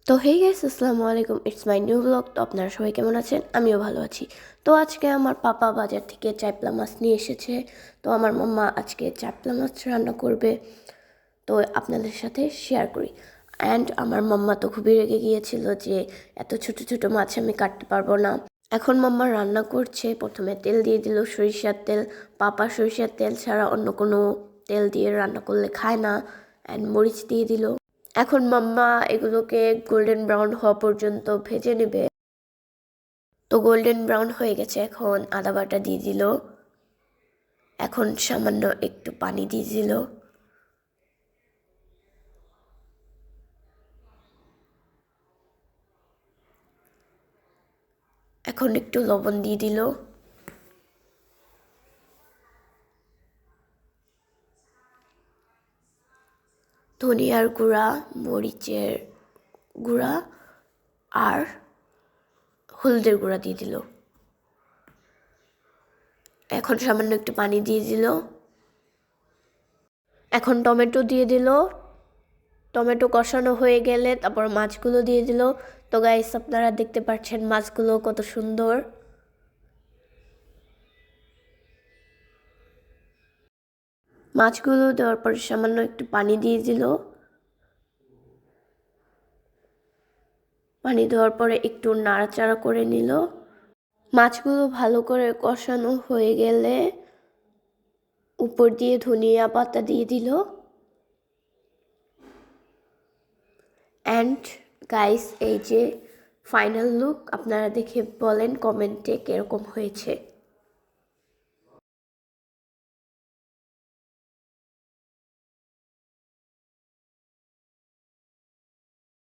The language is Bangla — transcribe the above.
তো হেই গাইস, আসসালামু আলাইকুম। It's my new blog. তো আপনারা সবাই কেমন আছেন? আমিও ভালো আছি। তো আজকে আমার পাপা বাজার থেকে চাইপলা মাছ নিয়ে এসেছে। তো আমার মাম্মা আজকে চাইপলা মাছ রান্না করবে। তো আপনাদের সাথে শেয়ার করি। অ্যান্ড আমার মাম্মা তো খুবই রেগে গিয়েছিল যে এত ছোট ছোট মাছ আমি কাটতে পারবো না। এখন মাম্মা রান্না করছে। প্রথমে তেল দিয়ে দিল, সরিষার তেল। পাপা সরিষার তেল ছাড়া অন্য কোনো তেল দিয়ে রান্না করলে খায় না। অ্যান্ড মরিচ দিয়ে দিল। এখন মাম্মা এগুলোকে গোল্ডেন ব্রাউন হওয়া পর্যন্ত ভেজে নেবে। তো গোল্ডেন ব্রাউন হয়ে গেছে, এখন আদা বাটা দিয়ে দিল। এখন সামান্য একটু পানি দিয়ে দিল। এখন একটু লবণ দিয়ে দিল। ধনিয়ার গুঁড়া, মরিচের গুঁড়া আর হলুদের গুঁড়া দিয়ে দিল। এখন সামান্য একটু পানি দিয়ে দিল। এখন টমেটো দিয়ে দিল। টমেটো কষানো হয়ে গেলে তারপর মাছগুলো দিয়ে দিল। তো গাইস, আপনারা দেখতে পাচ্ছেন মাছগুলো কত সুন্দর। মাছগুলো দেওয়ার পর সামান্য একটু পানি দিয়ে দিল। পানি দেওয়ার পরে একটু নাড়াচাড়া করে নিল। মাছগুলো ভালো করে কষানো হয়ে গেলে উপর দিয়ে ধনিয়া পাতা দিয়ে দিল। অ্যান্ড গাইস, এই যে ফাইনাল লুক, আপনারা দেখে বলেন কমেন্টে কিরকম হয়েছে।